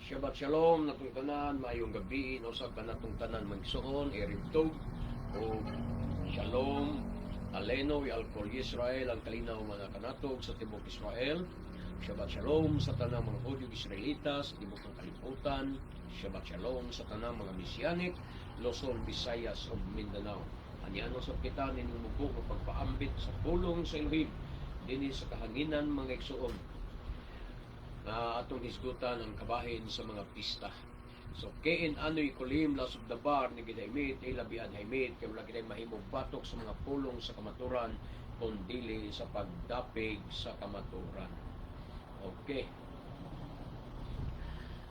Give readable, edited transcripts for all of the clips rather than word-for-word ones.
Shabbat Shalom natong tanan, maayong gabi, usab ka natong tanan magsuon, Erev o Shalom, Aleno, Alkol Israel, ang kalinaw mga kanatog sa Tibok Israel. Shabbat Shalom sa tanang mga Hudyo Israelitas sa Tibok ng Kalibutan. Shabbat Shalom sa tanang mga Mesianic, Luzon, Visayas o Mindanao. Anyano sa kita ninyong mugbo o pagpaambit sa pulong sa Elohim, dinhi sa kahanginan mga igsuon na atong hisgutan ang kabahin sa mga pista. So, kain ano'y kulim lasog dabar ni Gidaymet, ay labian Haymet, kaya wala giday mahimog batok sa mga pulong sa kamaturan, kung dili sa pagdapig sa kamaturan. Okay.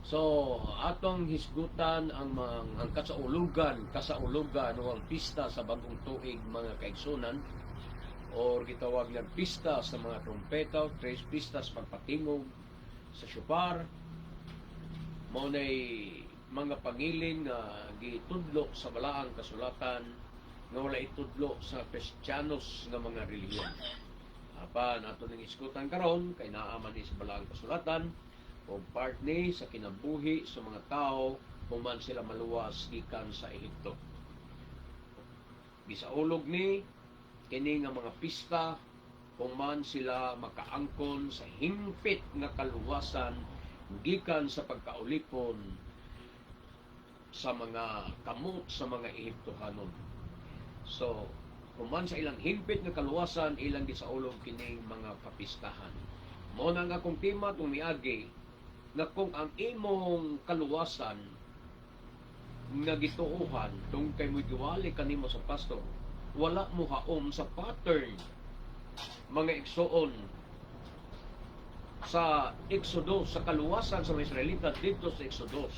So, atong hisgutan ang kasaulugan o ang pista sa bagong tuig mga kaigsunan, o gitawag ng pista sa mga trompeta, tres pistas pagpatingog sa syupar. Maunay mga pangilin nga gitudlo sa balaang kasulatan nga wala itudlo sa Kristiyanos nga mga relihiyon. Apan ato ning iskutan karon kay naaman ni sa balaang kasulatan o part ni sa kinabuhi sa mga tao kung man sila maluwas gikan sa Ehipto. Gisaulog ni kini nga mga pista kung man sila makaangkon sa hingpit nga kaluwasan gikan sa pagkaulipon sa mga kamot sa mga Ehiptohanon. So, kung man sa ilang hingpit nga kaluwasan, ilang gisaulog kining mga kapistahan. Mao na nga kung tema itong miagi na kung ang imong kaluwasan nga gituuhan tung kay mo giwali kanimo sa pastor, wala mo haom sa pattern mga igsoon sa Exodus, sa kaluwasan sa mga Israelita dito sa Exodus,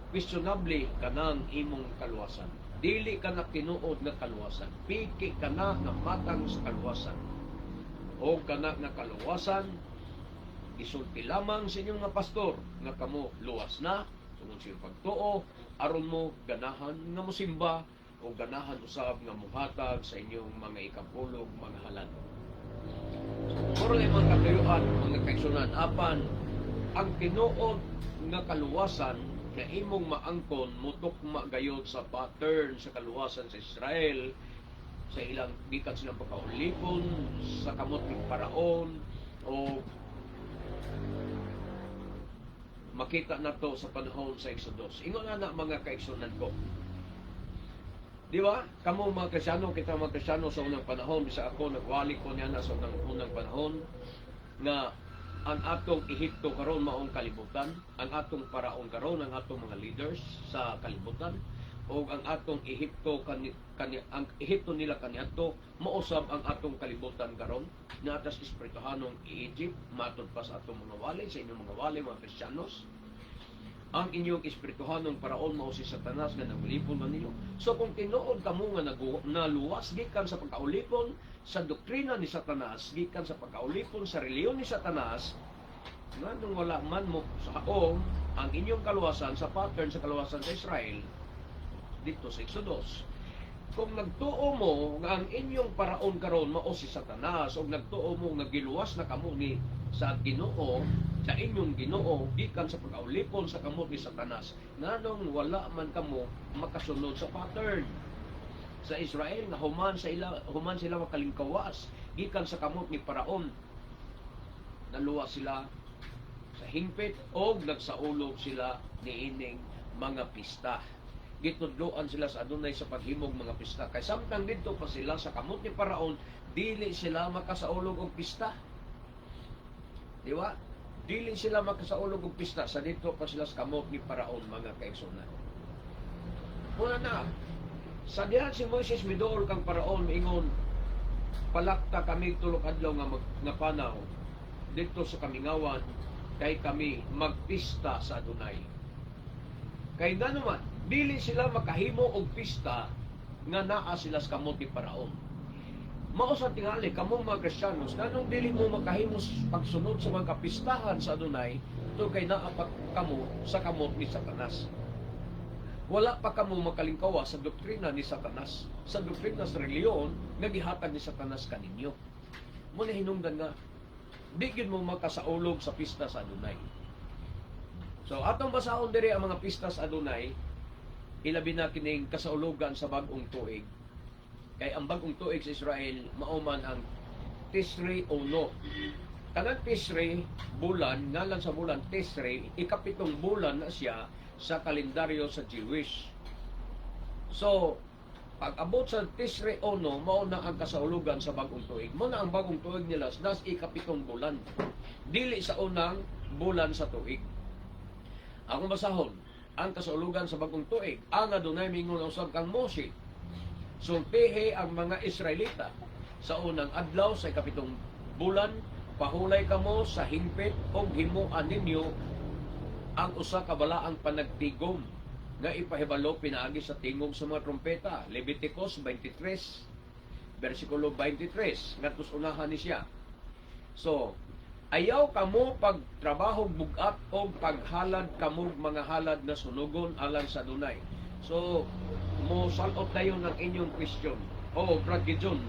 questionable kanang imong kaluwasan. Dili ka na tinuod na kaluwasan, piki ka na matang sa kaluwasan, o kana nga kaluwasan isulti lamang sa inyong mga pastor nga kamo luwas na tungod sa pagtuo aron mo ganahan nga mosimba o ganahan usab nga muhatag sa inyong mga ikapulog mga halal. Puro na mga katayuan, mga kaigsunan, apan ang tinuod nga kaluwasan na imong maangkon mutukma gayod sa pattern sa kaluwasan sa Israel sa ilang gikan silang pagkaulipon sa kamot ng paraon, o makita na to sa panahon sa Exodus. Ingon na mga kaigsunan ko, di ba? Kamo mga Kristyano, kita mga Kristyano sa unang panahon, bisa ako nagwali ko niya na sa unang panahon nga ang atong Ehipto karon maong kalibutan, ang atong paraon karon, ang atong mga leaders sa kalibutan, o ang atong Ehipto ang Ehipto nila kaniadto mausab ang atong kalibutan karon na atas espirituhanong Egypt matud pa sa atong mga wali, sa inyong mga wali mga Kristiyanos. Ang inyong espirituhanong paraon mao si Satanas nga nagulipon man ninyo. So kung tinuod kamo nga naluwas gikan sa pagkaulipon sa doktrina ni Satanas, gikan sa pagkaulipon sa reliyon ni Satanas, nganong wala man mo sa haom ang inyong kaluwasan sa pattern sa kaluwasan sa Israel dito sa Exodus. Kung nagtuo mo nga ang inyong paraon karon mao si Satanas, o nagtuo mo nga giluwas na kamo ni sa Ginoo, sa inyong Ginoo gikan sa pag-aulipon sa kamot ni Satanas, nganong wala man kamo makasunod sa pattern sa Israel nga human sila makalingkawas gikan sa kamot ni Paraon, naluwas sila sa hingpit o nagsaulog sila niining mga pista. Gitudloan sila sa adunay sa paghimog mga pista, kay samtang dito pa sila sa kamot ni Paraon, dili sila makasaulog og pista. Di ba? Dili sila makasaulog og pista sa dito pa sila sa kamot ni Paraon mga kaigsunan. Muna na, sa dihan si Moises miduol kang Paraon miingon, palakta kami tulok adlaw nga panaw dito sa kamingawan kay kami magpista sa adunay. Kay naman dili sila makahimo og pista nga naa sila sa kamot ni Paraon. Mao sa tingali kamo mga Kristiyanos, nganong dili mo makahimo pagsunod sa mga kapistahan sa adunay to kay naa pa kamo sa kamot ni Satanas. Wala pa kamo makalingkawa sa doktrina ni Satanas, sa doktrina sa reliyon nga gihatag ni Satanas kaninyo. Mo na hinungdan nga di gyud mo makasaulog sa pista sa adunay. So atong basahon diri ang mga pista sa Adonai, ilabi na kining kasaulugan sa bag-ong tuig. Kay ang bag-ong tuig sa Israel mauman ang Tisri Uno. Kanang Tisri bulan, ngalan sa bulan Tisri, ikapitong bulan na siya sa kalendaryo sa Jewish. So pag abot sa Tisri Uno, mao na ang kasaulugan sa bagong tuig. Mao na ang bagong tuig nila nas ikapitong bulan. Dili sa unang bulan sa tuig. Ang basahon, ang kasaulugan sa bagong tuig, ang Adonai mingon usab kang Mose. Sultihi ang mga Israelita sa unang adlaw sa ikapitong bulan, pahulay kamo sa hingpit o himuan ninyo ang usa ka balaang panagtigom nga ipahibalo pinaagi sa tingog sa mga trompeta. Leviticus 23 versikulo 23 ngadtos unahan ni siya. So ayaw kamo pagtrabaho bugat o paghalad kamo mga halad na sunugon alang sa Adonai. So mo salot dayon ng inyong question. Brad Gideon,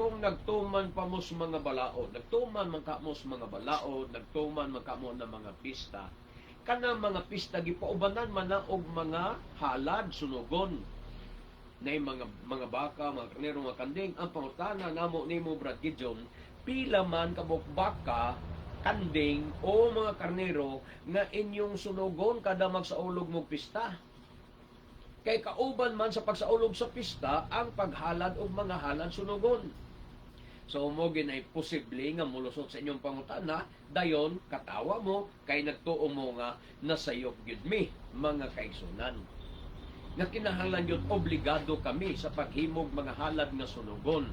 kung nagtuman pa mo sa mga balaod, nagtuman man ka mo sa mga balaod, nagtuman man ka mo ng mga pista, kana mga pista gipaubanan man na og mga halad sunugon na mga baka, mga karnero, mga kanding. Ang pangutana namo nimo Brad Gideon, pila man kabuk baka, kanding o mga karnero nga inyong sunugon kada magsaulog mong pista? Kay kauban man sa pagsaulog sa pista ang paghalad og mga halad sunugon. So mo ginay posible nga mulusot sa inyong pangutana, dayon katawa mo kay nagtuo mo nga nasayop gyud mi mga kaigsunan. Nga kinahanglan yun obligado kami sa paghimog mga halad nga sunugon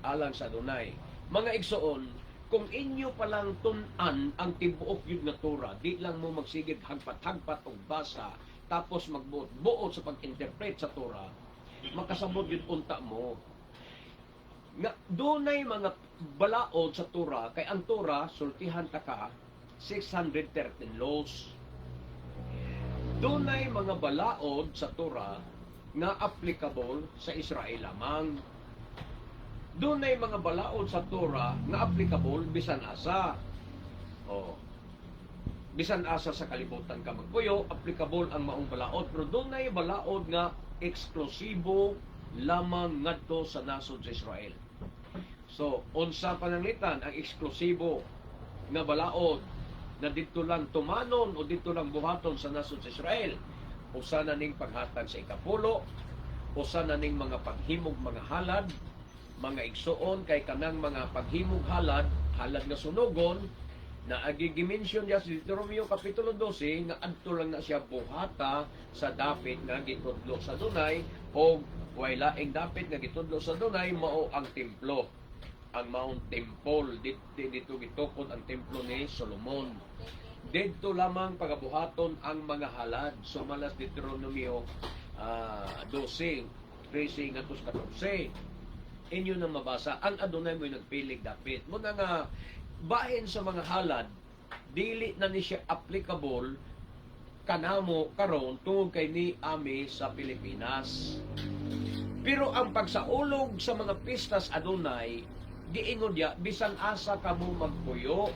alang sa Adonai. Mga igsoon, kung inyo palang tun-an ang tibuok yun nga Torah, di lang mo magsigig hagpat-hagpat og basa tapos magbuot sa pag-interpret sa Torah, makasabot yun unta mo. Nga dunay mga balaod sa Torah, kay ang Torah sultihan ta ka 613 laws. Dunay mga balaod sa Torah nga applicable sa Israel lamang. Dunay mga balaod sa Torah nga applicable bisan asa. Bisan asa sa kalibutan ka magpuyo, applicable ang maong balaod. Pero dunay balaod nga eksklusibo lamang ngadto sa nasod sa Israel. So, unsa pananglitan ang eksklusibo nga balaod na dito lang tumanon o dito lang buhaton sa nasod sa Israel? Usa na ning paghatag sa ikapulo, usa na ning mga paghimog mga halad, mga igsuon kay kanang mga paghimog halad nga sunugon na agigimensyon niya sa Deuteronomio Kapitulo 12 nga adto lang na siya buhata sa dapit nga gitudlo sa Adonai o way laing dapit nga gitudlo sa Adonai mao ang templo, ang Mount Temple. Dito gitukod ang templo ni Solomon. Dito lamang pagabuhaton ang mga halad. Sumalas Deuteronomio 12 13 ngadto 14. Inyo na mabasa ang Adonai mo nagpilig dapit mo na nga bahin sa mga halad, dili na ni siya applicable kanamo karon tungod kay ni ami sa Pilipinas. Pero ang pagsaulog sa mga pistas Adonai, giingon dia bisan asa kamo magpuyo.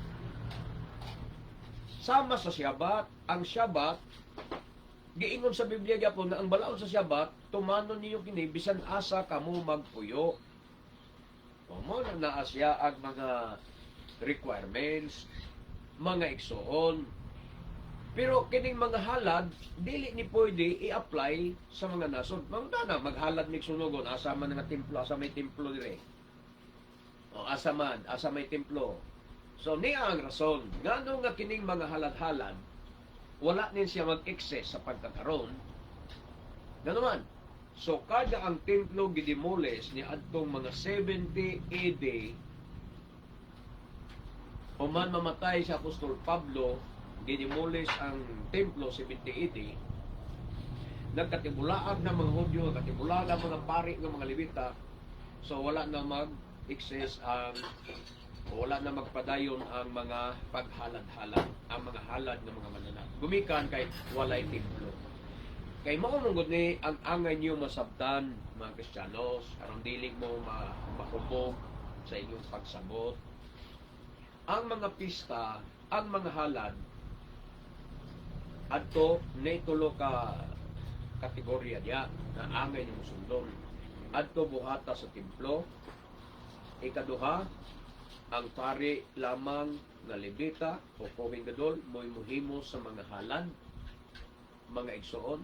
Sama sa Syabat, ang Syabat giingon sa Biblia gyapon na ang balaod sa Syabat tumanon niyo kini bisan asa kamo magpuyo. Mo na siya ang mga requirements, mga igsuon. Pero kining mga halad, dili ni pwede i-apply sa mga nasod. Mga maghalad ni sunugon, asa man nga templo, asa may templo dire. O asa may templo. So niya ang rason, ngano nga kining mga halad-halad, wala nin siya mag-excess sa pagkakaroon. Ngano man? So kada ang templo gidemoles ni adtong mga 70 AD, Human mamatay si Apostol Pablo, gidemolis ang templo 70 AD. Nagkatibulaag ng mga Hudyo, nagkatibulaag ng mga pari ng mga Levita. So wala na mag-excess wala na magpadayon ang mga paghalad-halad, ang mga halad ng mga mananap. Gumikan kay walay templo. Kay maunong ni ang angay niyo masabtan mga Kristiyanos, aron dili mo makubog sa inyong pagsabot. Ang mga pista, ang mga halad, adto ni tulo ka kategorya diya na angay nimo sundon. Adto buhata sa templo. Ikaduha, ang pari lamang nga levita o koheng gadol mo'y muhimo sa mga halad, mga igsoon.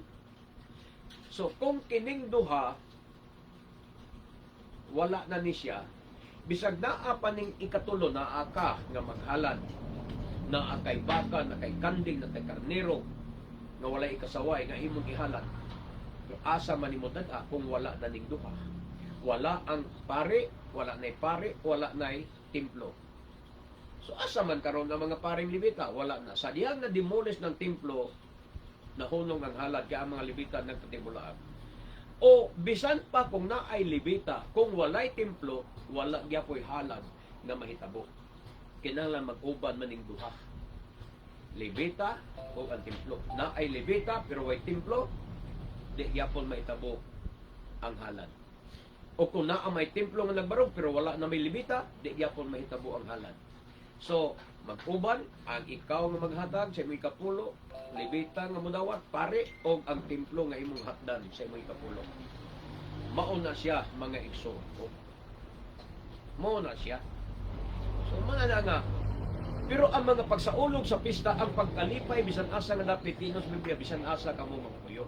So kung kining duha wala na ni siya, bisag naa pa ning ikatulo naa ka nga maghalad, naa kay baka, na kay kanding, na kay karnero nga walay ikasaway nga imong ihalad, asa man nimo dad kung wala na ning duha. Wala ang pare, wala na'y pare, wala na'y templo. So asa man karon ang mga paring levita, wala na. Sa diyang na demolish ng templo, nahunong ang halad kaya ang mga levita nagtatimulaan. O bisan pa kung naay levita, kung walay templo, wala gyapoy halad na mahitabo. Kinahanglan mag-uban man ning duha. Levita o ang templo. Naay levita pero way templo, di gyapon mahitabo ang halad. O kung naa may templo nga nagbarog pero wala na may levita, di gyapon mahitabo ang halad. So, mag-uban ang ikaw nga maghatag sa imong ikapulo, levita nga mudawat, pare o ang templo nga imong hatdan sa imong ikapulo. Mao na siya mga igso. Mao na siya. So, mga na nga. Pero ang mga pagsaulog sa pista, ang pagkalipay, bisan asa nga dapat tinos Biblia, bisan asa ka mo magpuyo.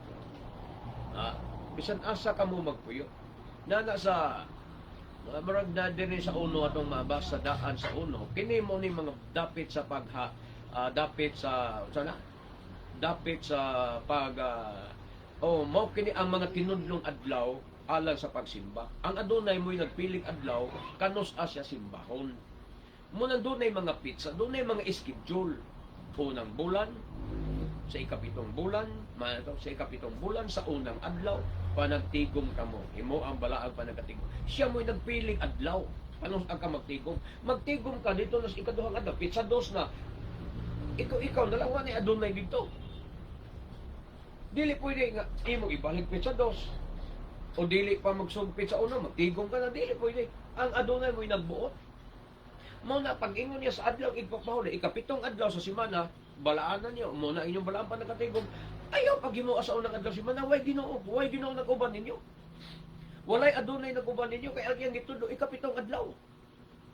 Bisan asa ka mo magpuyo. Nana sa marag na din sa uno atong mabasa sa daan sa uno, kini mo ni mga dapit sa dapit sa sana dapit sa pag mao kini ang mga tinudlong adlaw alang sa pagsimba. Ang adunay mo'y nagpiling adlaw kanos asya simbahon. Mo nandunay mga pizza, dunay mga schedule. Unang bulan, sa ikapitong bulan, sa ikapitong bulan sa unang adlaw, panagtigom ka mo. Imo ang balaag panagatigom. Siya mo'y nagpiling adlaw. Paano ka magtigom? Magtigom ka dito na sa ikaduhang adlaw. Pizza dos na. Ikaw dalawa ni adunay dito. Dili pwede nga imo ibalik pizza dos. O dili pa magsugpit sa una, magtigom ka na. Dili pwede. Ang adunay mo'y nagbuot. Mo na pag-ingon niya sa adlaw igpapahuli, ikapitong adlaw sa semana, balaanan niyo mo na inyong balaan pa nakatigom. Ayaw pag himuha sa unang adlaw semana, way Ginoo nag-uban ninyo. Walay adunay nag-uban ninyo kay ang gitudo ikapitong adlaw.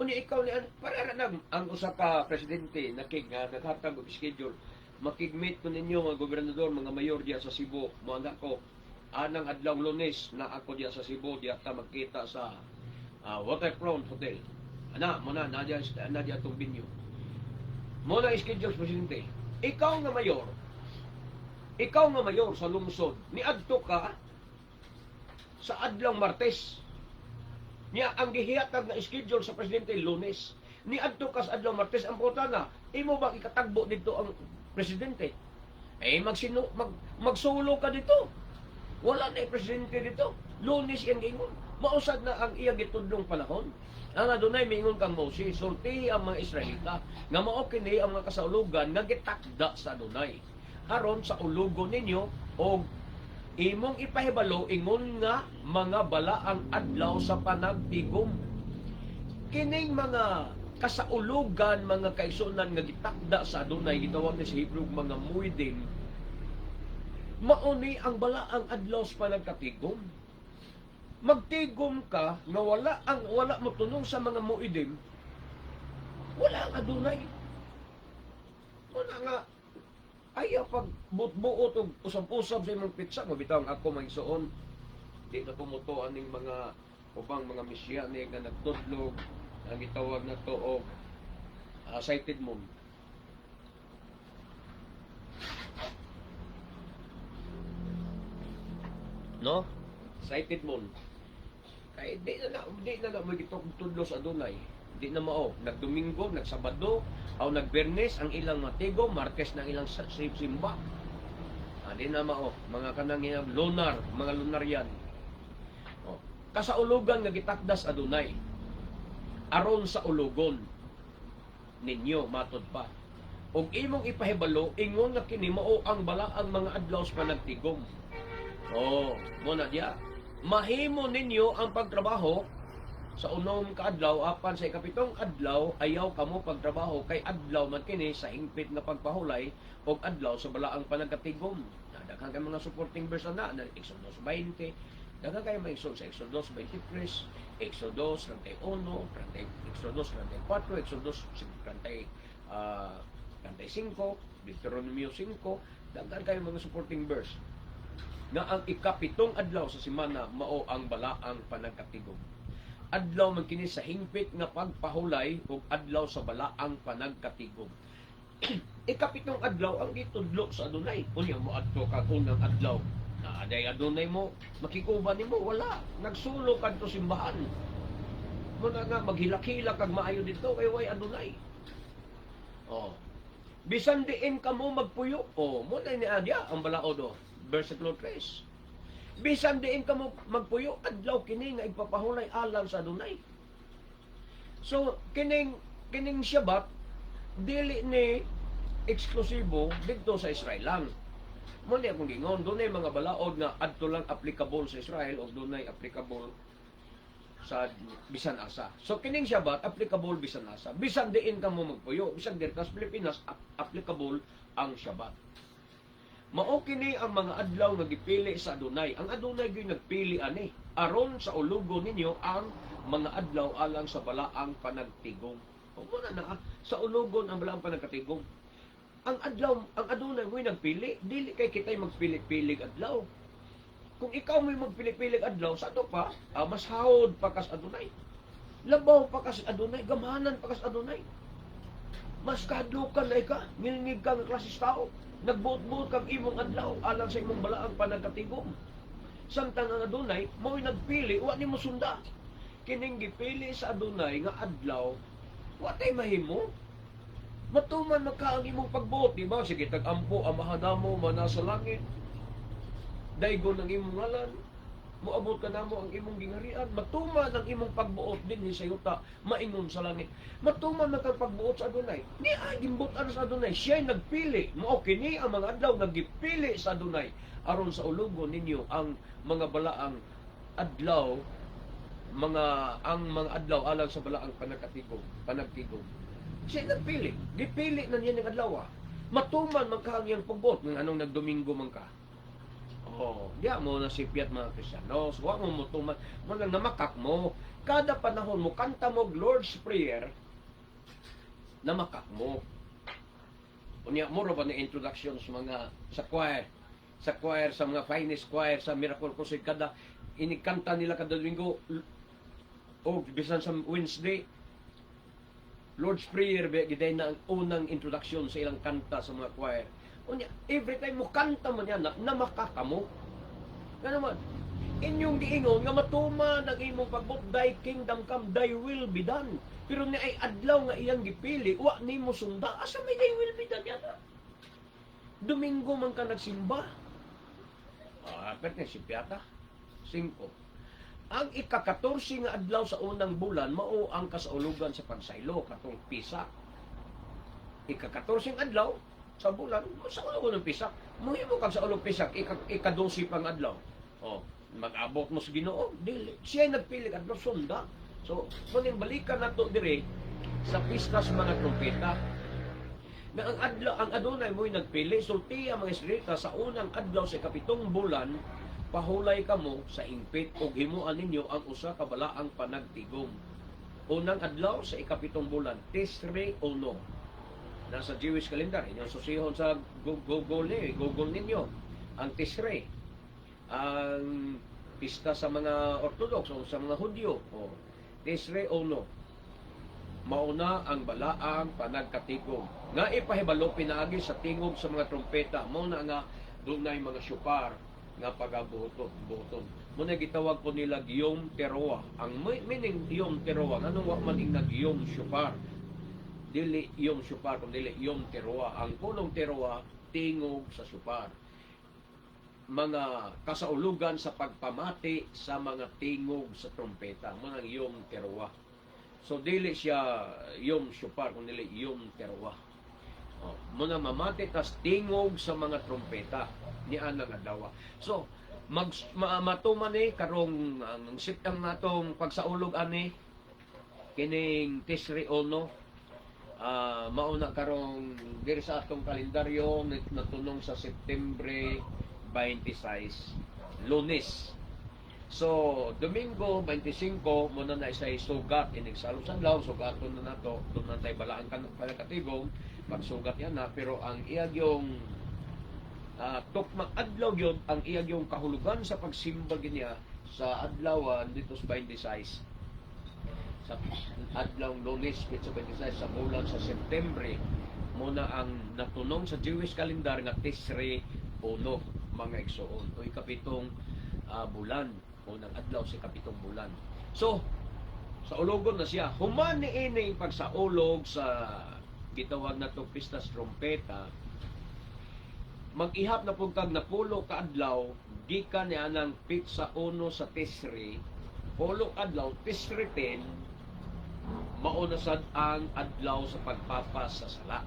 Unya ikaw ni para na ang usa ka presidente naghatag og schedule. Makigmeet ko ninyo mga gobernador, mga mayor diya sa Cebu, mo ko anang adlaw Lunes na ako diya sa Cebu diya ta magkita sa Waterfront Hotel. Muna, nadya itong binyo. Muna schedule presidente. Ikaw nga mayor sa lungsod, niadto ka sa adlaw Martes. Niya ang gihiatag na schedule sa presidente Lunes. Niadto ka sa adlaw Martes, ang putana, imo ba ikatagbo dito ang presidente? Magsulo ka dito. Wala na presidente dito. Lunes yang gingon. Mausad na ang iyang gitudlong panahon. Ang adunay mingon kang Moses, sulti ang mga Israelita nga mao kini ang mga kasaulugan nga gitakda sa adunay. Aron sa ulugon ninyo og imong ipahibalo ingon nga mga balaang adlaw sa panagtigom. Kining mga kasaulugan, mga kaisunan nga gitakda sa adunay gitawag ni sa Hebrew mga muidim. Mauni ang balaang adlaw sa panagkatigom. Magtigom ka nga wala mo tunong sa mga muidim, wala ang adunay. Wala nga ayaw pag buot og usab-usab sa imong pitsa mo bitaw ako magsuon di na pumuto aning mga ubang mga misyane nga nagtudlog ang gitawag na to og sighted moon. No? Sighted moon. Kay di na mo gitudlo sa adunay. Di na mao. Nagdomingo, nagsabado, o nagbernes ang ilang matigo, Martes na ilang simba. Di na mao. Mga kanang lunar, mga lunaryan. Kasaulugan nga gitakdas adunay. Aron sa ulugon ninyo matod pa. Og imong ipahibalo ingon nga kini mao ang balaang mga adlaw sa panagtigom. Mo na diya. Mahimo ninyo ang pagtrabaho sa unom ka adlaw apan sa ikapitong adlaw ayaw kamo pagtrabaho kay adlaw man kini sa hingpit nga pagpahulay og adlaw sa balaang panagkatigom. Daghan kay mga supporting verse na Exodus 20, daghan kay mga sa Exodus 23, Exodus 31, Exodus 34, Exodus 35, Deuteronomio 5, daghan kay mga supporting verse nga ang ikapitong adlaw sa semana mao ang balaang panagkatigom. Adlaw man kini sa hingpit nga pagpahulay ug adlaw sa balaang panagkatigom. Ikapitong adlaw ang gitudlo sa Adonai. Unya mo adto kag unang adlaw. Naaday Adonai mo, makikuban nimo wala. Nagsulo kadto simbahan. Mo na nga maghilak-hilak kag maayo dito kay way Adonai. Oh. Bisan diin kamo magpuyo. Oh, mo na ni adya ang balaod versikulo 3. Bisan diin kamo magpuyo adlaw kini nga ipapahulay alang sa Adonai. So kining Shabbat dili ni eksklusibo dito sa Israel lang. Mo ni akong gingon dunay mga balaod nga adto lang applicable sa Israel o dunay applicable sa bisan asa. So kining Shabbat applicable bisan asa. Bisan diin kamo magpuyo, bisan dito sa Pilipinas applicable ang Shabbat. Mao kini ang mga adlaw nga gipili sa Adonai. Ang Adonai gyud nagpili ani aron sa ulugon ninyo ang mga adlaw alang sa balaang panagtigom. O mo na sa ulugon ang balaang panagkatigom. Ang Adonai mo'y nagpili, dili kay kitay magpili-pilig adlaw. Kung ikaw mo'y magpili-pilig adlaw, sa ato pa, mas hawod pa kas Adonai. Labaw pa kas Adonai, gamahanan pa kas Adonai. Mas kahadlukan na ika, ngilngig ka ng klasis tao. Nagbuot-buot kang imong adlaw alang sa imong balaang panagkatigom. Samtang ang Adonai, mo'y nagpili, wa nimo sunda. Kining gipili sa Adonai nga adlaw, wa tay mahimo. Matuman na ka ang imong pagbuot, di ba? Sige, tag-ampo, amahan mo, mana sa langit. Daigon ang imong ngalan. Muabot ka namo ang imong gingarian. Matuman ang imong pagbuot din sa yuta, maingon sa langit. Matuman na kang pagbuot sa Adonai. Ni ay gimbutan sa Adonai. Siya'y nagpili. Mao kini ang mga adlaw nagipili sa Adonai aron sa ulugon ninyo ang mga balaang adlaw, ang mga adlaw alang sa balaang panagtigom. Siya nagpili. Gipili na niya ng adlaw. Matuman man ka ang iyang pagbuot ng anong nagdomingo man ka. Oh, diya mo na sipyat mga Kristiyanos. Huwag mo mutuman. Mga namakak mo. Kada panahon mo, kanta mo Lord's Prayer, namakak mo. Unya, muro ba na introduction sa mga, sa choir, sa mga finest choir, sa Miracle Crusade, kada inikanta nila kada linggo, o bisan sa Wednesday, Lord's Prayer, giday na ang unang introduction sa ilang kanta sa mga choir. Unya, every time mo kanta man yan, namakaka mo. Nga naman, inyong diingon, nga matuman ang imong pagbot, thy kingdom come, thy will be done. Pero ni ay adlaw nga iyang gipili, wa ni mo sunda, asa may thy will be done yata? Domingo man ka nagsimba. Pwede si Piata, 5. Ang ika-14 nga adlaw sa unang bulan, mao ang kasaulugan sa pansaylo, katong Pisak. Ika-14 adlaw, sa bulan, sa ulo ng pisak. Muhimo kag sa ulo pisak, ika-12 pang adlaw. Oh, mag-abot mo sa Ginoo, dili. Siya nagpili adlaw sunda. So, kuning balikan nato dire sa pista sa mga trumpeta. Na ang Adonai mo'y nagpili, sulti ang mga Israelita sa unang adlaw sa kapitong bulan, pahulay kamo sa impit ug himuan ninyo ang usa ka balaang panagtigom. Unang adlaw sa ikapitong bulan, Tishrei Uno. Nasa Jewish calendar, inyong susihon sa Google ninyo, ang Tishrei, ang pista sa mga Orthodox o sa mga Hudyo, Tishrei Uno, mauna ang balaang panagkatigom. Nga ipahibalo pinaagi sa tingog sa mga trompeta, mauna nga dunay mga syupar nga pagabuhuton. Muna gitawag ko nila Yom Teruah. Ang meaning Yom Teruah, anong man ing nag-Yom Syupar? Dili Yom Syupar, kung dili Yom Teruah. Ang punong Teruah, tingog sa syupar. Mga kasaulugan sa pagpamati sa mga tingog sa trompeta. Munang Yom Teruah. So, dili siya Yom Syupar, kung dili Yom Teruah. Muna mamati, tas tingog sa mga trompeta ni Anang Adlaw. So, matuman karong ang sitang natong pagsaulog ani, kining Tisri Ono, mauna karong diri sa atong kalendaryo natunong sa September 26, Lunes. So, Domingo 25 muna na isay sugat ining salud-sanlaw, sugaton na nato, doon na tayo balaan katigong, pagsugat yan na, pero ang iyag yung tukmang adlaw yun, ang iyag yung kahulugan sa pagsimba niya sa adlawan dito sa 26, sa adlaw Lunes, sa 26 sa bulan sa September, muna ang natunong sa Jewish calendar nga Tisri Uno, mga igsoon, o ikapitong bulan, unang adlaw sa kapitong bulan. So, sa ulogon na siya. Human ni ining pagsaulog sa gitawag na itong Pistas Trompeta, mag-ihap na pugkag na pulo ka adlaw, gikan niya ng pitsa uno sa Tisri, pulo adlaw, Tisri 10, mauna sad ang adlaw sa pagpapas sa sala.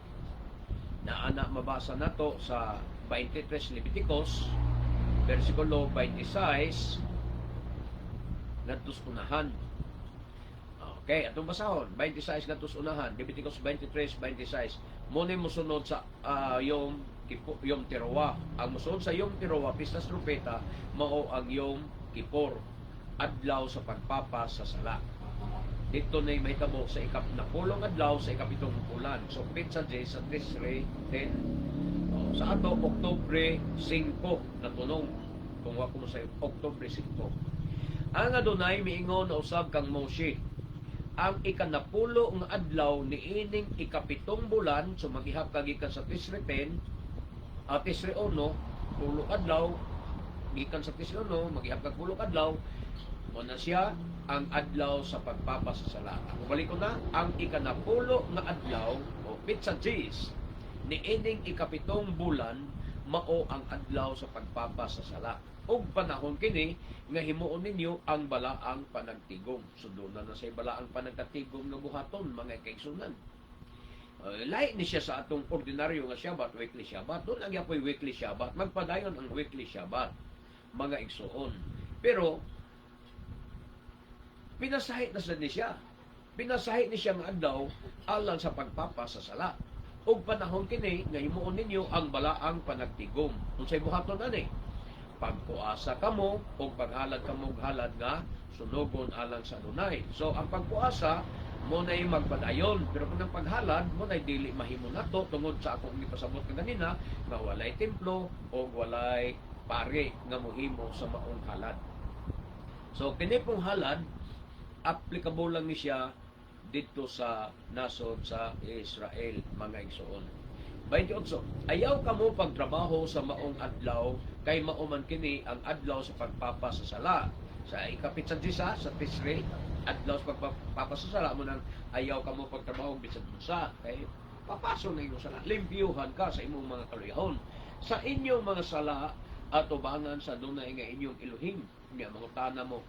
Na ana mabasa nato sa 23 Leviticus, versikulo 26, ngadtos unahan. Okay, atong basahon 26 ngadtos unahan, Leviticus 23:26. Muna mosunod sa Yom Teruah. Ang mosunod sa Yom Teruah, Pistas Trumpeta, mao ang Yom Kippur, adlaw sa pagpapas sa sala. Dito na mahitabo sa ikapulong adlaw sa ikapitong bulan. So pitsa J sa Tisri 10. Sa ato Oktubre 5 natunong, kung wa ko mo sa Oktubre 5. Ang Adonai miingon na usab kang Moshe, ang ikanapulo nga adlaw ni ining ikapitong bulan, so maghihap ka gikan sa Tisri 10, Tisri 1, pulo adlaw, gikan sa Tisri 1, maghihap ka pulo adlaw, muna siya ang adlaw sa pagpapas sa sala. Balik ko na, ang ikanapulo nga adlaw, o Pitsa Jis, ni ining ikapitong bulan, mao ang adlaw sa pagpapas sa sala. Og panahon kini nga himuon ninyo ang balaang panagtigom. So doon na sa balaang panagkatigom nga buhaton, mga kaigsunan. Lahi ni siya sa atong ordinaryo nga Shabbat, weekly Shabbat. Doon ang yapoy weekly Shabbat. Magpadayon ang weekly Shabbat, mga igsuon. Pero pinasahit na sa ni siya. Pinasahit ni siya nga adlaw alang sa pagpapas sa sala. Og panahon kini nga himuon ninyo ang balaang panagtigom. Unsay buhaton ani? Pagpuasa kamo o paghalad kamo halad nga sunugon alang sa Adonai. So ang pagpuasa mo na'y magpadayon, pero kung ang paghalad mo na'y dili mahimo nato tungod sa akong gipasabot kanina nga walay templo o walay pare nga mohimo sa maong halad. So kini pong halad applicable lang ni siya dito sa nasod sa Israel, mga igsoon. 28. Ayaw kamo pagtrabaho sa maong adlaw, kay mauman kini ang adlaw sa pagpapas sa sala. Sa ikapitsa sa Tisri, adlaw sa pagpapas sa sala mo nang ayaw kamo pagtrabaho bisan sa kay papaso na imo sala. Limpyuhan ka sa imong mga kaluyahon. Sa inyong mga sala at ubangan sa dunay nga inyong Elohim. Nga mangutana mo,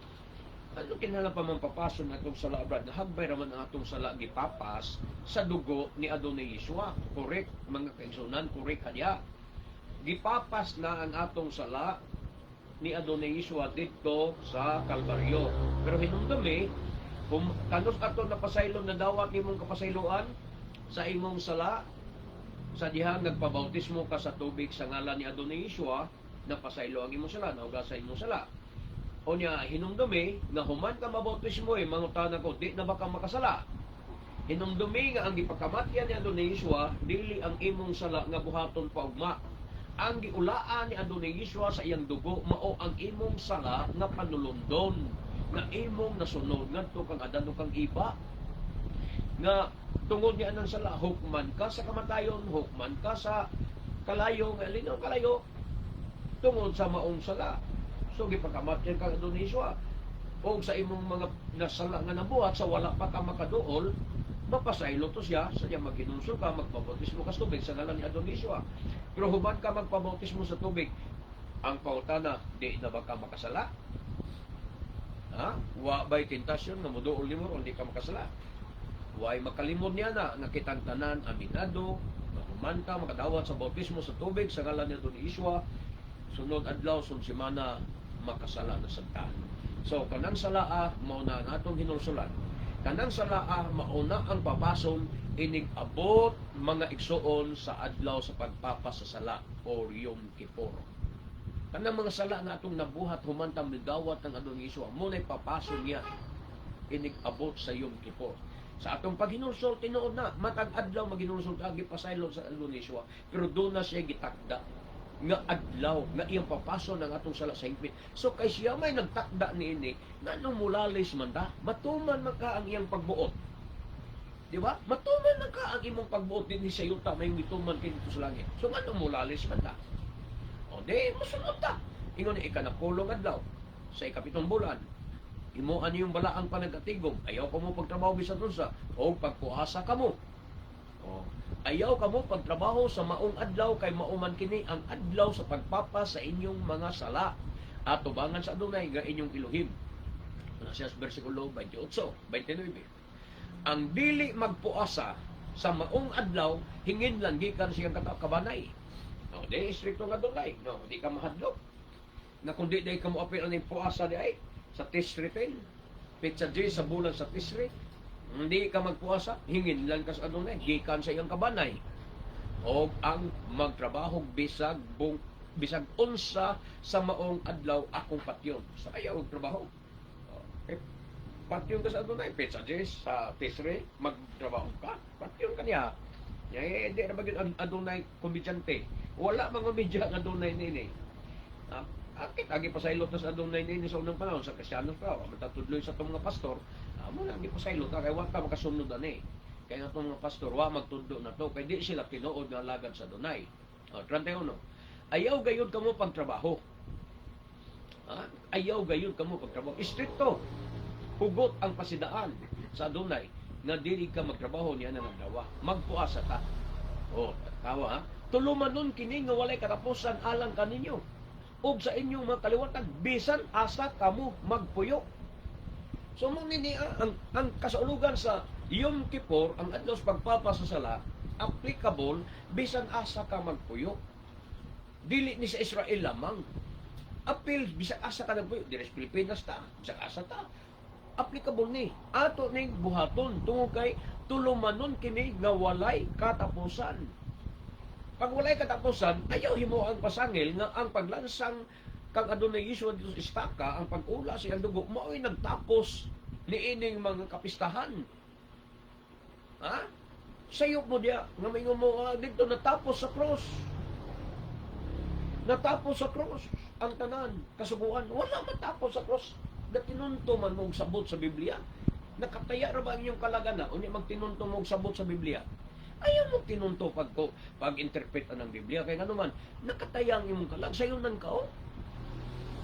ano kinala pa man papaso na itong sala, brad? Nahagbay raman ang atong sala gipapas sa dugo ni Adonai Yeshua. Correct, mga kaigsunan, correct kanya. Gipapas na ang atong sala ni Adonai Yeshua dito sa Kalbaryo. Pero hinumdumi, kung kanos ato napasaylon na dawat nimong kapasayloan sa imong sala, sa dihang nagpabautismo ka sa tubig sa ngalan ni Adonai Yeshua, napasaylo ang imong sala, nahugasan imong sala. O niya, hinumdumi, nga human ka mabautismo mangutana ko, di na ba ka makasala? Hinumdumi nga ang gipakamatyan ni Adonai Yeshua, dili ang imong sala nga buhaton pa ugma. Ang giulaan ni Adonai Yeshua sa iyang dugo, mao ang imong sala nga panulundon, nga imong nasunod, ngadto kang adan kang iba. Nga tungod niya ng sala, hukman ka sa kamatayon, hukman ka sa kalayo, nga linaw kalayo, tungod sa maong sala. So gipakamatyan ka Adonai Yeshua. O sa imong mga nasala nga nabuhat sa wala pa ka makaduol, mapasaylo to siya, sa diya maghinunso ka, magpabautismo ka sa tubig sa ngalan ni Adonai Yeshua. Pero human ka magpabautismo sa tubig, ang pautana, di na ba ka makasala? Ha? Wa ba'y tentasyon na muduol nimo o di ka makasala? Wa'y makalimod niya na nakitang tanan aminado, na human ka makadawat sa bautismo sa tubig sa ngalan ni Adonai Yeshua, sunod adlaw, semana makasala na sagtaan. So, kanang salaa, mao na ang atong hinulsulan. Kanang sala mauna ang papason inig abot mga igsuon sa adlaw sa pagpapasasala o Yom Kippur. Kanang mga sala na atong nabuhat humantang midawat ng adong Hesus, amo nay papason niya inig abot sa Yom Kippur. Sa atong paghinulsol tinuod na matag adlaw maghinulsol agi pasaylo sa adlaw ni Hesus, pero do na siya gitakda nga adlaw nga iyang papason ng atong sala sa hingpit. So kay siya may nagtakda niini nganong mulalis man ta, matuman man ka ang iyang pagbuot. Di ba? Matuman man ka ang imong pagbuot dinhi sa yuta may mituman kini sa langit. So nganong mulalis man ta? O di mosunod ta. Ingon ni ikanakulong adlaw sa ikapitong bulan. Imo ani yung balaang panagatigom, ayaw pa mo pagtrabaho bisan unsa o pagpuasa kamo. O ayaw kamo pagtrabaho sa maong adlaw kay mauman kini ang adlaw sa pagpapa sa inyong mga sala at tubangan sa Adonai nga inyong iluhim. Nasa bersikulo 28, 29. Ang dili magpuasa sa maong adlaw hingin lang gikan siyang kabanay. No, di stricto nga Adonai. No, di ka mahadlok. Na kundi di ka mo apil ang puasa di ay sa Tisri 10, Petsa J sa bulan sa Tisri. Hindi ka magpuasa, hingin lang ka sa Adonai, gikan sa iyang kabanay. O ang magtrabaho bisag unsa sa maong adlaw akong patyon. Sa ayaw trabaho. Patyon ka sa Adonai, Petsa J sa Tisri, magtrabaho ka, patyon ka niya. Di na bagay Adonai komedyante. Wala mga medya ang Adonai nini. Akit agi pasaylot na sa Adonai nini sa unang panahon sa Kristiyanos pa, matatudloy sa itong mga pastor. Mo lang di pasaylot kay wa ka makasunod ani. Kaya nga itong mga pastor wa magtudo na to kay di sila tinuod nga lagad sa Adonai. 31. Ayaw gayud kamo pagtrabaho. Ayaw gayud kamo pagtrabaho. Istrikto. Hugot ang pasidaan sa Adonai nga dili ka magtrabaho niya na nagdawa. Magpuasa ta. Tawa ha. Tulumanon kini nga walay katapusan alang kaninyo. Og sa inyong mga kaliwatan bisan asa kamo magpuyo. So mo nini ang kasaulugan sa Yom Kippur, ang adlaw sa pagpapasasala, applicable bisan asa ka magpuyo. Dili ni sa Israel lamang. Apil bisan asa ka nagpuyo, dili sa Pilipinas ta, bisan asa ta. Applicable ni ato ning buhaton tungod kay tulumanon kini nga walay katapusan. Pag walay katapusan, ayaw himo ang pasangil nga ang paglansang kang Adonai Hesus dito sa istaka, ang pag-ula sa dugo, mao'y nagtapos ni ining mga kapistahan. Sayop mo diya, nga may mo, dito natapos sa cross. Natapos sa cross ang tanan, kasubuan. Wala matapos sa cross. Natinunto man mong sabot sa Biblia. Nakataya ra ba ang inyong kalagana? Uni magtinunto mong sabot sa Biblia. Ayaw mo tinunto pag-interpret ng Biblia. Kaya nga naman, nakataya ang imong kalag. Sayo nang kao.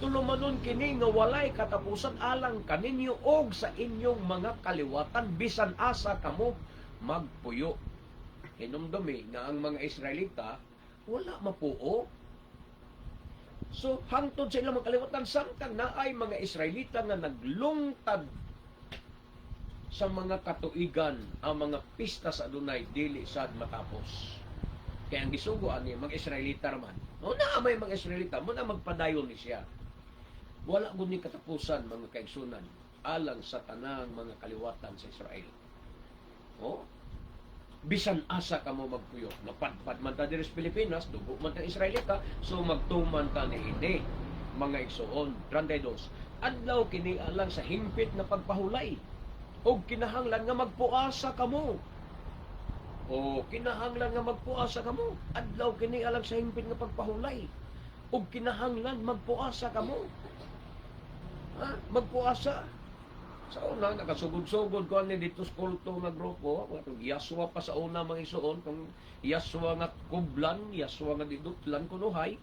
Tulumanon kini nga walay katapusan alang kaninyo og sa inyong mga kaliwatan bisan asa kamo magpuyo. Hinumdumi nga ang mga Israelita wala mapuo. So hangtod sa ilang mga kaliwatan samtang naay mga Israelita nga naglungtad sa mga katuigan ang mga pista sa Adonai dili sad matapos. Kaya ang gisugoan niya mga Israelita man. Na may mga Israelita mo na magpadayon ni siya. Wala gud ni katapusan mga kaigsunan alang sa tanang mga kaliwatan sa Israel. Bisan asa ka mo magpuyo. Napadpad man ta diri sa Pilipinas, dugo man ta Israelita, so magtuman ta ni ini mga igsuon. 32. Adlaw kini alang sa himpit na pagpahulay. O kinahanglan nga magpuasa kamo. Kinahanglan nga magpuasa kamo. Adlaw kini alang sa himpit nga pagpahulay. O kinahanglan magpuasa kamo. Magpuasa. Sa una, nakasugod-sugod ko ni dito sa kulto nga grupo. Yaswa pa sa una mga isuon. Kung Yaswa nga kublan, Yaswa nga didutlan kunuhay.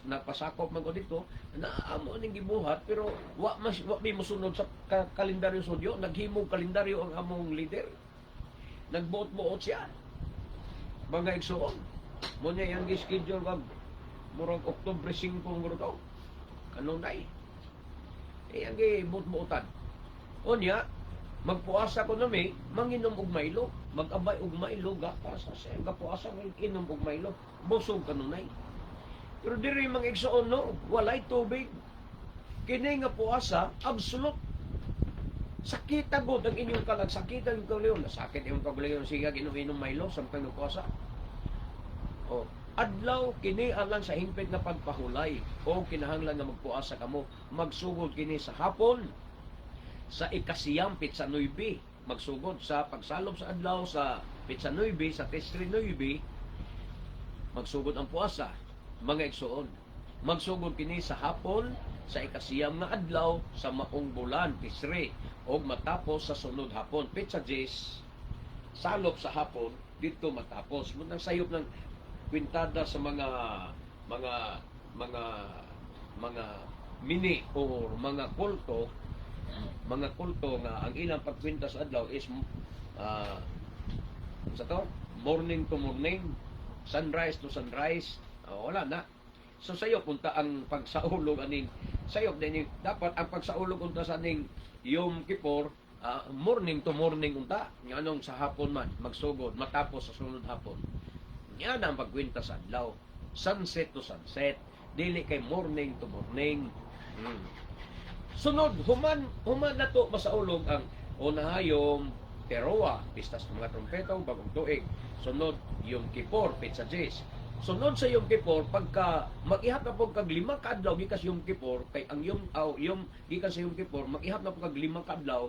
Napasakop man ko dito. Naamo ning gibuhat pero wa may mosunod sa kalendaryo sudyo. Naghimog kalendaryo ang among leader. Nagbuot-buot siya. Mga igsuon. Muna yung schedule wag murag Oktubre 5 gruto. Kanunay. Ang gibuot-buotan. Unya, magpuasa ko na may, manginom og Milo, mag-abay og Milo, gapas, kasi gapuasa, inom og Milo, busog kanunay. Pero diri mga igsuon no, walay tubig. Kini nga puasa, absolute. Sakita gud ang inyong kalag, sakita ang kauliyon, nasakit yung kauliyon siya ginuminom Milo samtang nagpuasa. O, adlaw kini alang sa hingpit na pagpahulay o kinahanglan nga magpuasa kamo, magsugod kini sa hapon sa ikasiyam pitsa 9, magsugod sa pagsalob sa adlaw sa pitsa 9 sa Tisri 9, magsugod ang puasa, mga igsoon. Magsugod kini sa hapon sa ikasiyam nga adlaw sa maong bulan Tisri o matapos sa sunod hapon pitsa 10, salop sa hapon dito matapos. Munang sayop ng kwintada sa mga mga mini o mga kulto nga ang ilang pagkwinta sa adlaw is sa to morning to morning, sunrise to sunrise. Wala na. So sayo punta ang pagsaulog aning sayo din dapat ang pagsaulog unta sa aning Yom Kippur morning to morning unta nganong sa hapon man magsugod matapos sa sunod hapon. Yan ang pagkwinta sa adlaw. Sunset to sunset, dili kay morning to morning. Sunod human na to masaulog ang unahayong Teroa, pistas ng mga trompeta, bagong tuig. Sunod Yom Kippur, pitsa 10. Sunod sa Yom Kippur, pagka mag-ihap na po kag 5 kaadlaw gikas Yom Kippur, kay ang Yom gikas sa Yom Kippur, mag-ihap na po kag 5 kaadlaw,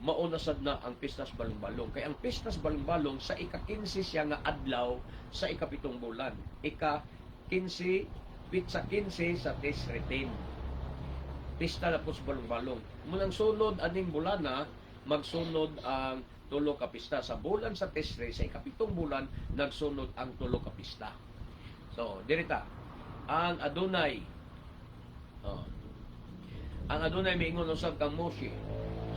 mauna sad na ang pistas balong-balong. Kay ang pistas balong-balong sa ika-15 siya nga adlaw sa ika-7 bulan. Ika-15, pitsa 15 sa Tisri 10. Pista na po sa balong-balong. Munang sunod aning bulana, magsunod ang tulo ka pista. Sa bulan sa Tisri, sa ika-7 bulan, nagsunod ang tulo ka pista. So, dirita, ang Adonai miingon usab kang Moshe.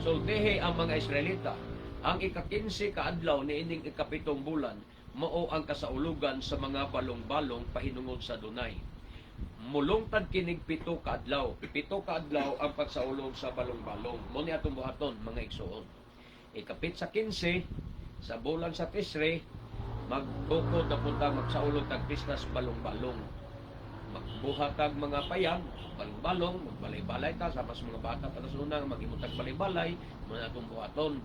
So, dehe ang mga Israelita, ang ika-15 kaadlaw ni ining ika-7 bulan, mao ang kasaulugan sa mga balong-balong pahinungod sa Adonai. Mulungtad kinig 7 kaadlaw. 7 kaadlaw ang pagsaulog sa balong-balong. Mo ni atong buhaton mga igsoon. Ikapit sa 15 sa bulan sa Tisri, magtukod na punta magsaulog tag pistas balong-balong. Magbuhatag mga payag, balong-balong, magbalay-balay ta sa mas mga bata pa sa unang magimutag balay-balay, mo ni atong buhaton.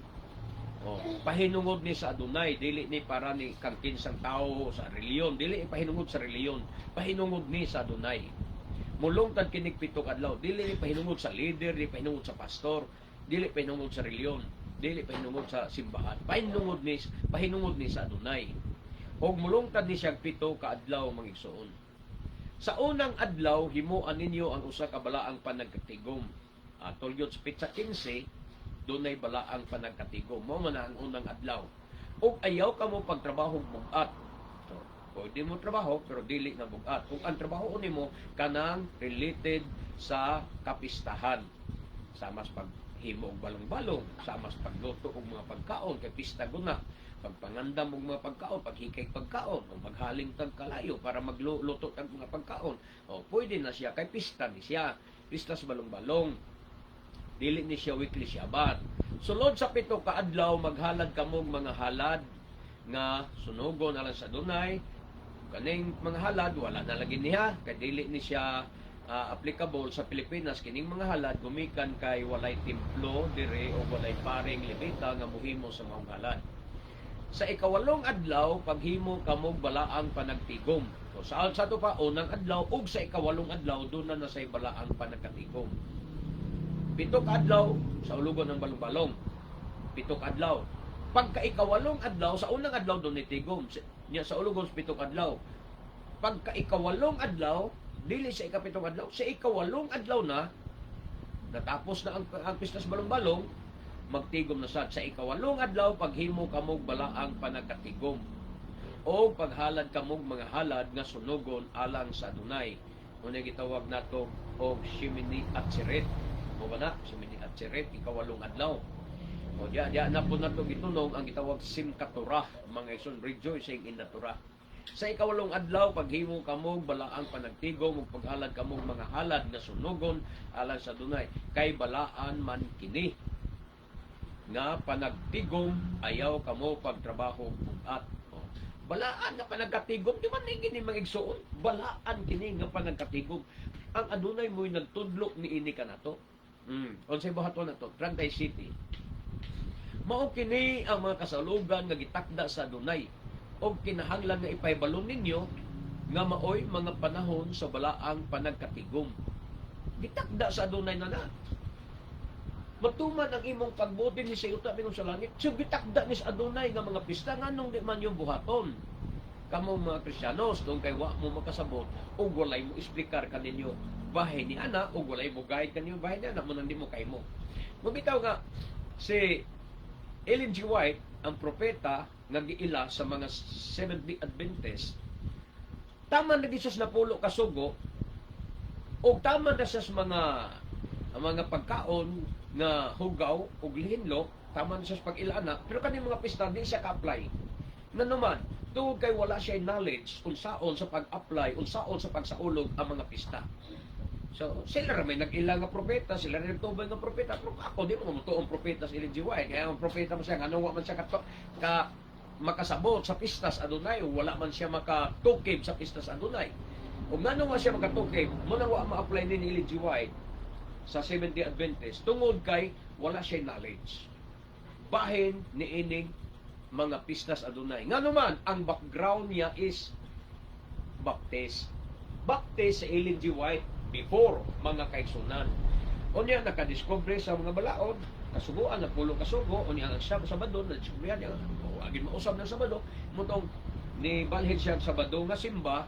Pahinungod ni sa Adonai, dili ni para ni kang kinsang tao sa reliyon, dili pahinungod sa reliyon, pahinungod ni sa Adonai. Mulungtad kinig 7 adlaw, dili ni pahinungod sa leader, dili pahinungod sa pastor, dili pahinungod sa reliyon, dili pahinungod sa simbahan, pahinungod ni sa Adonai. Og mulungtad ni siya 7 kaadlaw mga igsoon. Sa unang adlaw himuan ninyo ang usa ka balaang panagkatigom. Tulyod sa pitsa 15 dunay balaang panagkatigom. Mao man ang unang adlaw. Ug ayaw ka mo pagtrabaho bugat. So, pwede mo trabaho pero dili na bugat. Kung ang trabaho nimo kanang related sa kapistahan, sama sa paghimo og balong-balong, sama sa pagluto og mga pagkaon kay pista guna, pagpangandam og mga pagkaon, paghikay pagkaon, o maghaling tag kalayo para magluto tag mga pagkaon. Pwede na siya kay pista ni siya. Pista sa balong-balong. Dili ni siya weekly Shabbat. Sulod sa 7 kaadlaw maghalad kamong mga halad nga sunugon alang sa Adonai. Kaning mga halad wala na lagi niya kay dili ni siya applicable sa Pilipinas. Kining mga halad gumikan kay walay templo dire o walay paring levita nga mohimo sa mga halad. Sa ika-8 adlaw paghimo kamong balaang panagtigom. So sa to pa unang adlaw ug sa ika-8 adlaw doon na say balaang panagkatigom. 7 adlaw sa ulugon ng balong-balong. 7 adlaw. Pagka ika-8 adlaw, sa unang adlaw doon itigom. Sa ulugon sa 7 adlaw. Pagka ika-8 adlaw, dili sa ika-7 adlaw, sa ika-8 adlaw na, natapos na ang pistas balong-balong, magtigom na sad. Sa ika-8 adlaw, paghimo kamog balaang panagkatigom. O paghalad kamog mga halad nga sunugon alang sa Adonai. Muna gitawag nato og Shemini Atzeret. Mo ba na? Shemini Atzeret, ika-8 adlaw. O diya na po na ito gitunog ang gitawag Simchat Torah, mga ison, rejoicing in the Torah. Sa ika-8 adlaw, paghimo kamog balaang panagtigom, ug paghalad kamog mga halad nga sunugon alang sa Adonai. Kay balaan man kini nga panagtigom, ayaw kamo pagtrabaho bugat. Balaan nga panagkatigom, di man gini magigsuon. Balaan kini nga panagkatigom. Ang Adonai mo'y nagtudlok ni ini ka na to. Unsay buhaton na to? Trangkay City. Mao kini ang mga kasalugan nga gitakda sa adunay o kinahanglan nga ipahibalo ninyo nga maoy mga panahon sa balaang panagkatigom. Gitakda sa adunay na matuman ang imong pagbuti ni sa yuta mingon sa langit. So gitakda ni sa adunay nga mga pista nganong di man yung buhaton. Kamong mga Kristiyanos dong kay wa mo makasabot o walay mo explicar kaninyo bahay ni ana o walay mo guide kaninyo bahay ni ana mo nang di mo kay mo. Mabitaw nga si Ellen G. White, ang propeta nga giila sa mga Seventh-day Adventist, tama na di siya napulo kasugo o tama na siya sa mga pagkaon nga hugaw o lihinlo, tama na siya sa pag-ilana, pero kani mga pista di siya ka-apply. Na naman, tungod kay wala siya knowledge unsaon sa pag-apply, unsaon sa pagsaulog ang mga pista. So, sila may nag-ila nga propeta, sila rin nagtubay nga propeta. Pero ako, di mo mutuong propeta si Ellen G. White. Kaya ang propeta mo siya, anong man siya makasabot sa pistas adunay, wala man siya makatukib sa pistas adunay. O nga nung siya makatukib, muna wa ma-apply ni Ellen G. White sa Seventh-day Adventist, tungod kay wala siya knowledge. Bahin ni ining mga pistas adunay. Nga naman, ang background niya is Baptist. Baptist sa Ellen G. White before mga kaigsunan. Unya nakadiscover sa mga balaod, kasuguan na pulo kasugo, unya ang Sabado na diskubrihan niya, agin mausab ng Sabado, mutong ni balhin siya Sabado nga simba,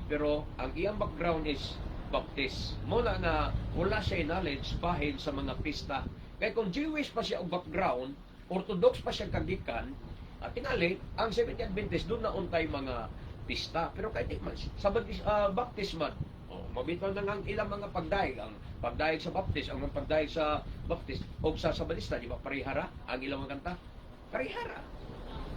pero ang iyang background is Baptist. Muna nga wala siya knowledge bahin sa mga pista. Kaya kung Jewish pa siya ang background, Orthodox pa siya kagikan, at tinali, ang Seventh-day Adventist doon na untay mga pista. Pero kahit sa Baptist man, mabitaw na ang ilang mga pagdaig. Ang pagdaig sa Baptist, ang pagdaig sa Baptist, o sa Sabadista, di ba? Parihara, ang ilang mga kanta. Parihara.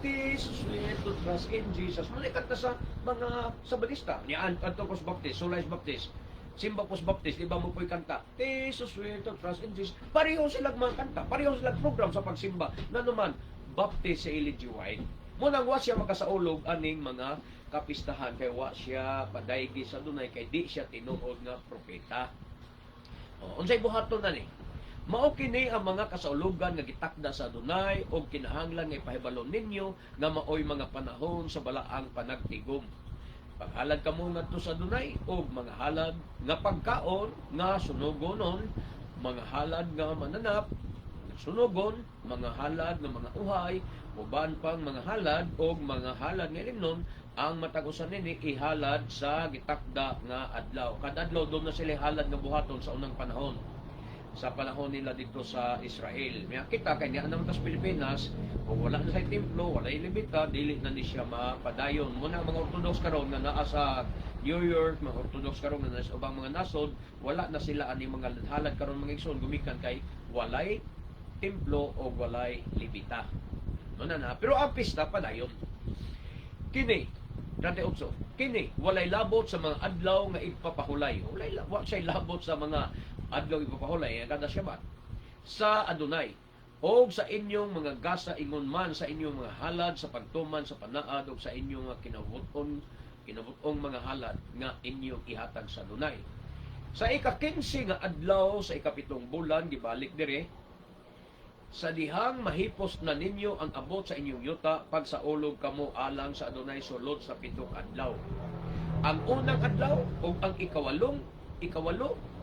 Jesus, we to trust in Jesus. Mali kanta sa mga Sabadista. Niyan, kanto ko sa Baptist, Solace Baptist, Simba Pos Baptist, iba mo po'y kanta. Jesus, we to trust in Jesus. Pareho silang mga kanta. Pareho silang program sa pagsimba. Na naman, Baptist sa Ellen G. White. Munang wa siya makasaulog aning mga kapistahan kay wa siya padaygi sa dunay kay di siya tinuod nga propeta. Unsay buhaton na ni? Mao kini ang mga kasaulugan nga gitakda sa dunay og kinahanglan nga ipahibalo ninyo nga maoy mga panahon sa balaang panagtigom. Paghalad kamo ngadto sa dunay og mga halad nga pagkaon nga sunugonon, mga halad nga mananap, sunugon, mga halad nga mga uhay, uban pang mga halad o mga halad nga limnon ang matag-usan nini ihalad sa gitakda nga adlaw. Kada adlaw doon na sila halad nga buhaton sa unang panahon. Sa panahon nila dito sa Israel. May kita kay niya naman sa Pilipinas, kung wala na sa templo, wala ilibita, dili na ni siya mapadayon. Muna mga Orthodox karon nga naa sa New York, mga Orthodox karon nga nasa ubang mga nasod, wala na sila ani mga halad karon mga igsoon gumikan kay walay templo o walay libita. Na. Pero ang pista padayon. Kini, 38. Kini, walay labot sa mga adlaw nga ipapahulay. Walay labot sa mga adlaw ipapahulay kada Shabbat sa adunay. O sa inyong mga gasa ingon man sa inyong mga halad sa pagtuman sa panaad o sa inyong mga kinabuton mga halad nga inyong ihatag sa adunay. Sa ika-15 nga adlaw sa ikapitong bulan gibalik dire sa dihang mahipos na ninyo ang abot sa inyong yuta pag sa ulog kamo alang sa adunay sulod sa 7 adlaw. Ang unang adlaw o ang ikawalo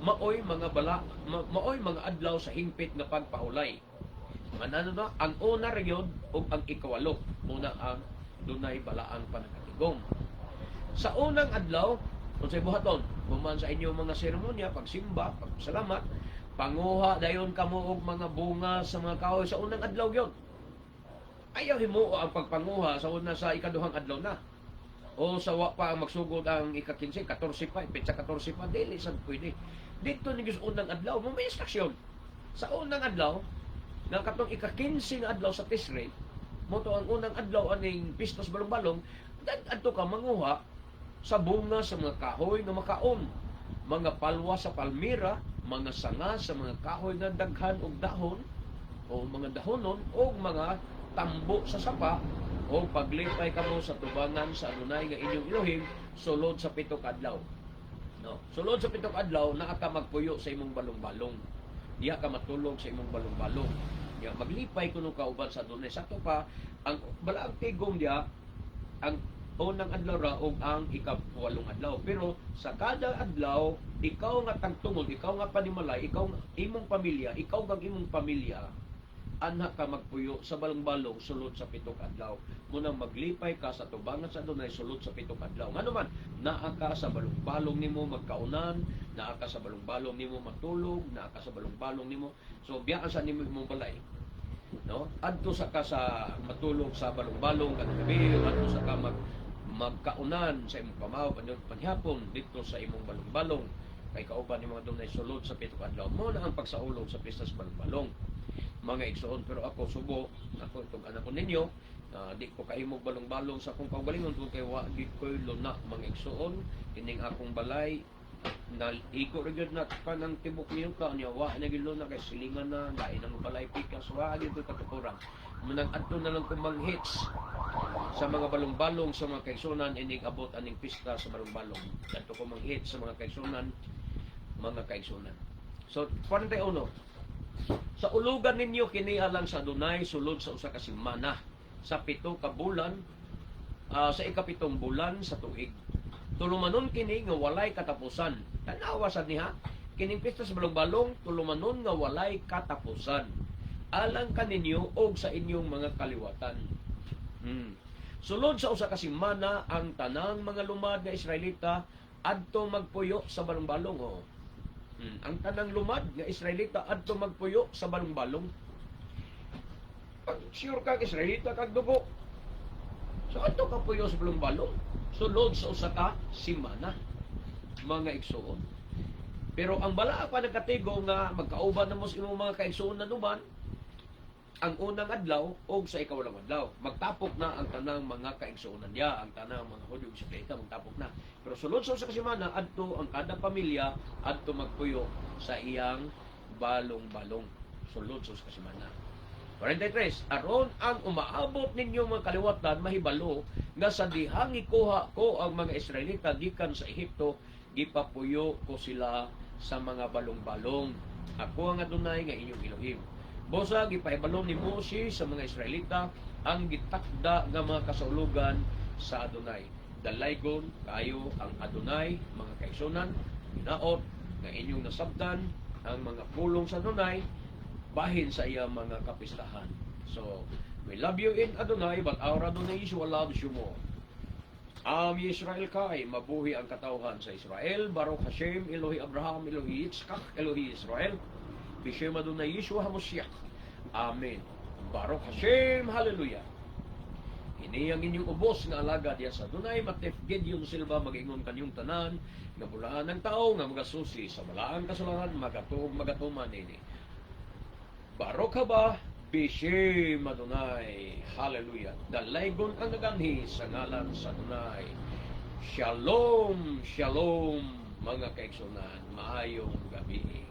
maoy mga adlaw sa hingpit nga pagpahulay. Manano na ang una rayod o ang ikawalo muna ang dunay balaang panakatigom. Sa unang adlaw unsay buhaton human sa inyong mga seremonya, pagsimba, pagsalamat, panguha dayon kamo og mga bunga sa mga kahoy sa unang adlaw yon. Ayaw himuo ang pagpanguha sa una sa ikaduhang adlaw na. O sa wa pa magsugod ang ika-15, 14 pa, petsa 14 pa, dili sad pwede. Dito ni unang adlaw, mo may instruksyon. Sa unang adlaw, nga katong ika-15 nga adlaw sa Tishrei, mo to ang unang adlaw aning pistos balong-balong, adto ka manguha sa bunga sa mga kahoy nga makaon, mga palwa sa palmira, mga sanga sa mga kahoy nga daghan og dahon o mga dahonon o mga tambo sa sapa o paglipay kamo sa tubangan sa adunay nga inyong Elohim sulod sa 7 adlaw. No, sulod sa 7 adlaw naa ka magpuyo sa imong balong-balong. Diha ka matulog sa imong balong-balong. Ya, maglipay kuno kauban sa Adonai. Sakto pa ang balaang tigom dia ang unang adlaw ra ug ang ikapwalong adlaw. Pero sa kada adlaw, ikaw nga tagtungod, ikaw nga panimalay, ikaw nga imong pamilya, ikaw kag imong pamilya, anak ka magpuyo sa balong-balong sulod sa pitong adlaw. Munang maglipay ka sa tubangan sa Adonai sulod sa pitong adlaw. Ngano man, naa ka sa balong-balong nimo magkaunan, naa ka sa balong-balong nimo matulog, naa ka sa balong-balong nimo. So biyaan sa nimo imong balay. No? Adto sa ka sa matulog sa balong-balong kada gabi, adto sa ka magkaunan sa imong pamaw panhapon dito sa imong balong-balong. Kay kauban ni mga Adonai sulod sa pitong adlaw. Mo na ang pagsaulog sa pista sa balong-balong. Mga igsoon, pero ako subo ako itong anak ko ninyo, di ko kahimog balong-balong sa akong kaugalingon kung kay wa di ko luna mga igsoon kining akong balay na iko ra gyud na kanang tibok niyo ka niya wa na gyud luna kay silingan na dai nang balay pikas wa gyud ko katukuran. Munang adto na lang kung manghits sa mga balong-balong sa mga kaigsunan ining abot aning pista sa balong-balong. Adto ko manghits sa mga kaigsunan, mga kaigsunan. So 41, sa ulugan ninyo kini alang sa Adonai sulod sa usa ka semana sa 7 ka bulan, sa ikapitong bulan sa tuig. Tulumanon kini nga walay katapusan. Tanawa sad niha kining pista sa balong-balong, tulumanon nga walay katapusan alang kaninyo og sa inyong mga kaliwatan. Sulod sa usa ka semana ang tanang mga lumad nga Israelita adto magpuyo sa balong-balong. Ang tanang lumad nga Israelita adto magpuyo sa balong-balong. Pag sure kag Israelita kag dugo, so adto ka puyo sa balong-balong sulod sa usa ka semana, mga igsoon. Pero ang bala pa nagkatigo nga magkauban na mo sa imong mga kaigsoon na numan ang unang adlaw o sa ikawalang adlaw. Magtapok na ang tanang mga kaigsuonan niya, ang tanang mga Hudyo Israelita, magtapok na. Pero sulod sa kasimana, adto ang kada pamilya, adto magpuyo sa iyang balong-balong. Sulod sa kasimana. 43, aron ang umaabot ninyo mga kaliwatan, mahibalo, nga sa dihang ikuha ko ang mga Israelita gikan sa Ehipto, gipapuyo ko sila sa mga balong-balong. Ako ang Adonai nga inyong Elohim. Bosa, gipahibalon ni Moses sa mga Israelita ang gitakda nga mga kasaulugan sa Adonai. Dalaygon kayo ang Adonai, mga kaigsunan, ginaot nga inyong nasabtan ang mga pulong sa Adonai bahin sa iya mga kapistahan. So, we love you in Adonai, but our Adonai Yeshua loves you more. Israel kay, mabuhi ang katawhan sa Israel. Baruch Hashem, Elohi Abraham, Elohi Yitzchak, Elohi Israel. Bishem Adonai Yeshua HaMashiach. Amen. Baruch Hashem. Hallelujah. Ini ang inyong ubos nga alaga diya sa Adonai. Matef Gideon Silva, mag-ingon kanyong tanan, nga bulaan ng tao, nga magasusi sa balaan kasalanan, magatuman ini. Baruch haba, Bishem Adonai. Hallelujah. Dalaygon ang naganhi sa ngalan sa Adonai. Shalom, shalom, mga kaigsunan. Maayong gabi.